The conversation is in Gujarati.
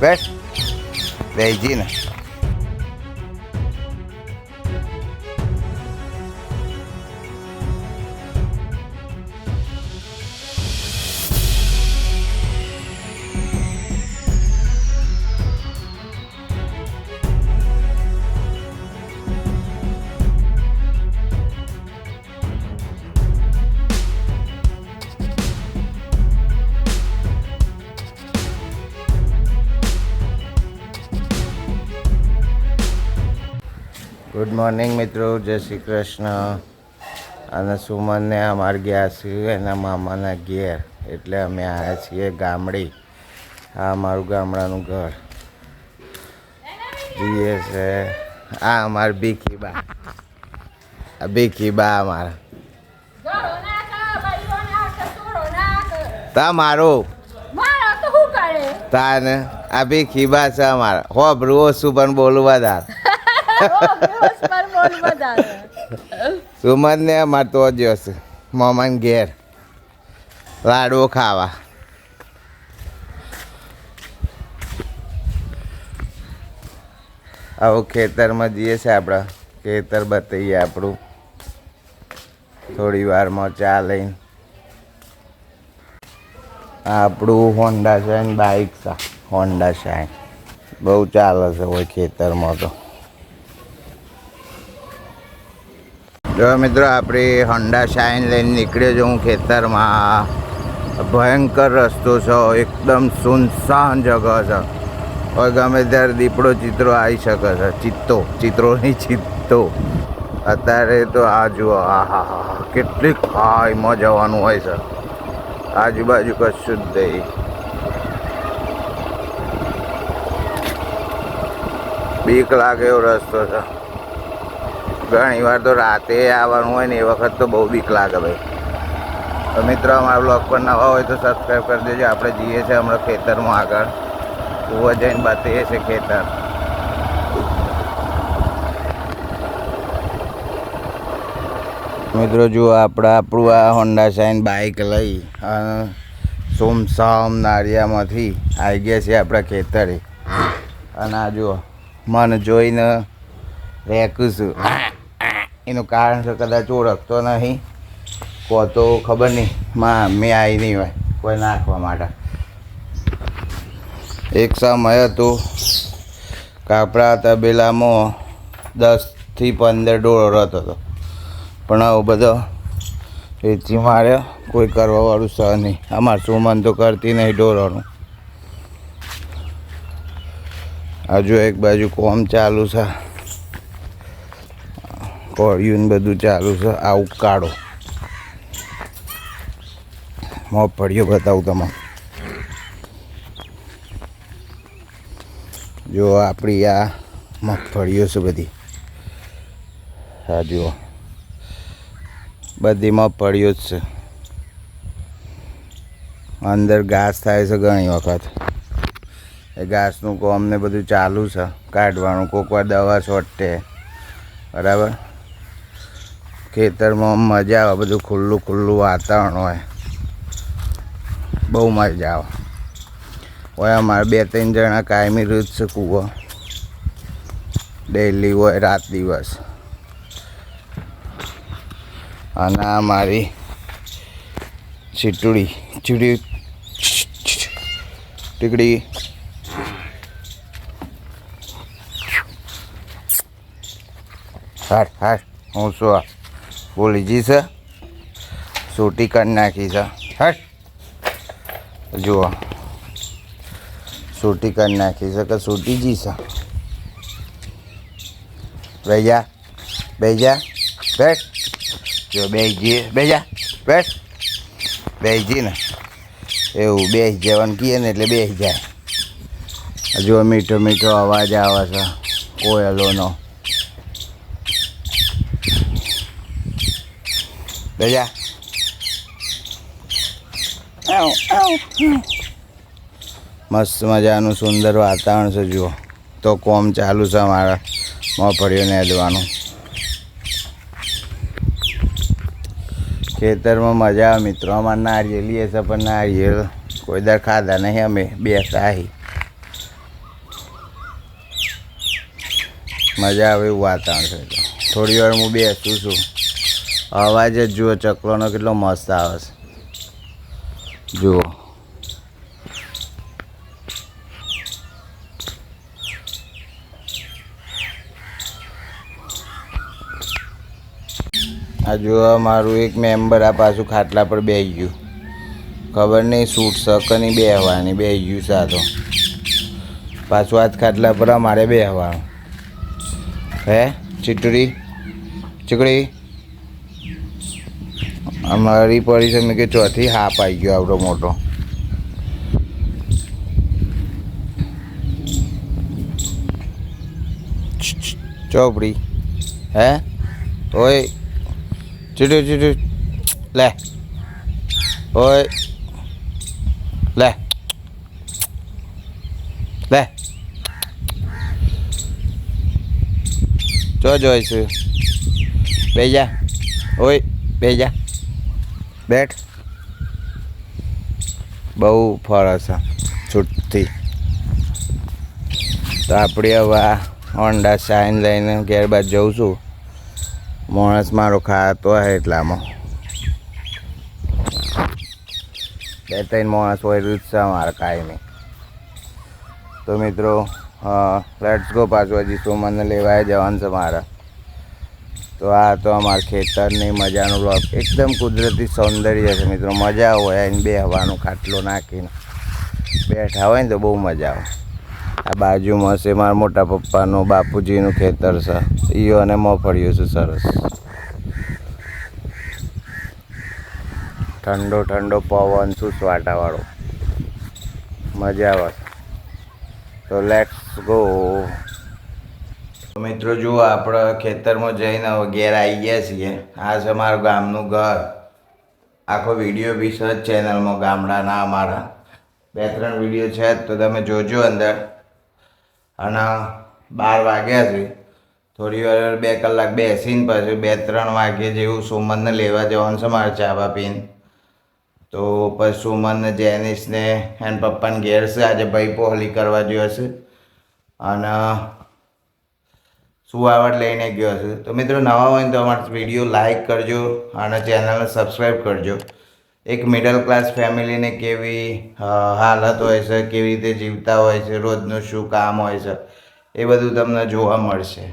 બેસ બેસી ને. ગુડ મોર્નિંગ મિત્રો, જય શ્રી કૃષ્ણ. અને સુમનને અમારે ગયા છીએ એના મામાના ઘેર, એટલે અમે આવ્યા છીએ ગામડે. આ અમારું ગામડાનું ઘર જઈએ છે. આ અમારી ભીખીબા, આ ભીખીબા અમારા. તા મારો તાને આ ભીખીબા છે અમારા. હોબરું ઓછું પણ બોલું વધારે. સુમન ને અમારે તો જશે મામાને ઘેર લાડવો ખાવા. આવું ખેતરમાં જઈએ છે આપણે. ખેતર બતાવીએ આપણું થોડી વારમાં ચા લઈને. આપણું હોન્ડા શાઇન બાઇક છે. હોન્ડા શાઇન બહુ ચાલે છે હોય ખેતરમાં તો. જો મિત્રો આપણી હોન્ડા શાઇન લઈને નીકળ્યો છું હું ખેતરમાં. ભયંકર રસ્તો છે, એકદમ સુનસાન જગા છે. હવે ગમે ત્યારે દીપડો ચિત્રો આવી શકે છે. ચિત્રો નહીં ચિત્તો. અત્યારે તો આ જુઓ, હા હા હા કેટલી ખાઈમાં જવાનું હોય છે. આજુબાજુ કશું જ નહીં. બીક લાગે એવો રસ્તો છે. ઘણી વાર તો રાતે આવવાનું હોય ને એ વખત તો બહુ બીક લાગે ભાઈ. તો મિત્રો અમારા બ્લોગ પર નવા હોય તો સબસ્ક્રાઈબ કરી દેજો. આપણે જઈએ છીએ હમણાં ખેતરમાં આગળ. કૂવા જઈને બતાવીએ છીએ ખેતર. મિત્રો જુઓ આપણું આ હોન્ડા શાઇન બાઇક લઈ અને સોમસામ નારિયામાંથી આવી ગયા છીએ આપણા ખેતરે. અને આ જુઓ મને જોઈને રેકું છું. એનું કારણ છે કદાચ ઓળખતો નહીં, કો તો ખબર નહીં મેં આવી નહીં હોય કોઈ નાખવા માટે. એક સમય હતો કાપડા તબેલામાં 10થી 15 ડોળો રહેતો હતો, પણ આવો બધો વેચી માર્યો. કોઈ કરવાવાળું સહ નહીં. અમારે સુમન તો કરતી નહીં ડોળોનું. હજુ એક બાજુ કોમ ચાલુ છે, કોળિયું બધું ચાલુ છે. આ ઉકાળો મગફળીઓ બતાવું તમને. જો આપણી આ મગફળીઓ છે બધી. હા જુઓ બધી મગફળીઓ જ છે. અંદર ઘાસ થાય છે ઘણી વખત. એ ઘાસનું કોમ ને બધું ચાલુ છે કાઢવાનું. કોક વાર દવા છોટે. બરાબર. ખેતરમાં મજા આવે. બધું ખુલ્લું ખુલ્લું વાતાવરણ હોય, બહુ મજા આવે. હોય અમારે 2-3 જણા કાયમી રોજ છે કૂવો. ડેલી હોય રાત દિવસ. અને આ મારી ચીટડી ટીકડી. હાટ હાટ હું શું બોલીજી છે. સૂટી કરી નાખી છે. હટ જુઓ સૂટી કરી નાખી છે કે સૂટીજી છે. બેજા બેજા બેઠ. જો બેસી બેજા બેઠ. બેસી ને એવું બેસી જવાનું કહીએ ને એટલે બેસી જાય. જો મીઠો મીઠો અવાજ આવે છે કોયલોનો. બેજા મસ્ત મજાનું સુંદર વાતાવરણ છે. જુઓ તો કોમ ચાલુ છે અમારા મગફળીઓને હેદવાનું. ખેતરમાં મજા આવે મિત્રો. અમારે નારિયેળ છે પણ નારિયેળ કોઈ દર ખાધા નહીં અમે. બે સાહી મજા આવે એવું વાતાવરણ છે. થોડી વાર હું બેસું છું. અવાજ જ જુઓ ચકલોનો કેટલો મસ્ત આવે છે જુઓ. આ જુઓ મારું એક મેમ્બર આ પાછું ખાટલા પર બેસી ગયું. ખબર નહીં સૂટ શકની બેહવાની બેસી ગયું સાતો. પાછું આજ ખાટલા પર અમારે બેહવાનું. હે ચીટડી ચીકડી અમારી પડી છે. મેં કે ચોથી હાપ આવી ગયો આવડો મોટો. ચોપડી હે ઓય ચીટુ ચીટુ લે ઓય લે લે જો જોઈશું બે જા ઓય બે જા બેઠ. બહુ ફરસ છે છૂટથી. તો આપણે હવે હોન્ડા શાઇન લઈને ઘેર બાદ જઉં છું. માણસ મારો ખાતો હોય એટલામાં 2-3 માણસ હોય રૂચશે મારે કાંઈ નહીં. તો મિત્રો લેટ્સ ગો. પાછું હજી સુમનને લેવાય જવાનું છે મારે. તો આ તો અમારા ખેતરની મજાનો બ્લોગ એકદમ કુદરતી સૌંદર્ય છે મિત્રો. મજા હોય એને બેહવાનું ખાટલો નાખીને બેઠા હોય ને તો બહુ મજા આવે. આ બાજુમાં છે મારા મોટા પપ્પાનું બાપુજીનું ખેતર છે. ઈયો અને મફળિયું છે સરસ. ઠંડો ઠંડો પવન સુસવાટાવાળો મજા આવે. તો લેટ્સ ગો. મિત્રો જુઓ આપણે ખેતરમાં જઈને હવે ઘેર આવી ગયા છીએ. આ છે મારું ગામનું ઘર. આખો વિડીયો બી છે ચેનલમાં ગામડાના અમારા 2-3 વિડીયો છે તો તમે જોજો અંદર. અને 12 વાગ્યા છે. થોડી વાર 2 કલાક બેસીને પછી 2-3 વાગે જેવું સુમનને લેવા જવાનું છે મારે ચાબા પીને. તો પછી સુમનને જેનિસને એના પપ્પાને ઘેર છે. આજે ભાઈ પહોળી કરવા ગયો છે અને સુવાવડ લઈને ગયો છે. તો મિત્રો નવા હોય તો અમારો વિડીયો લાઈક કરજો અને ચેનલને સબસ્ક્રાઈબ કરજો. એક મિડલ ક્લાસ ફેમિલીને કેવી હાલત હોય છે, કેવી રીતે જીવતા હોય છે, રોજનું શું કામ હોય છે, એ બધું તમને જોવા મળશે.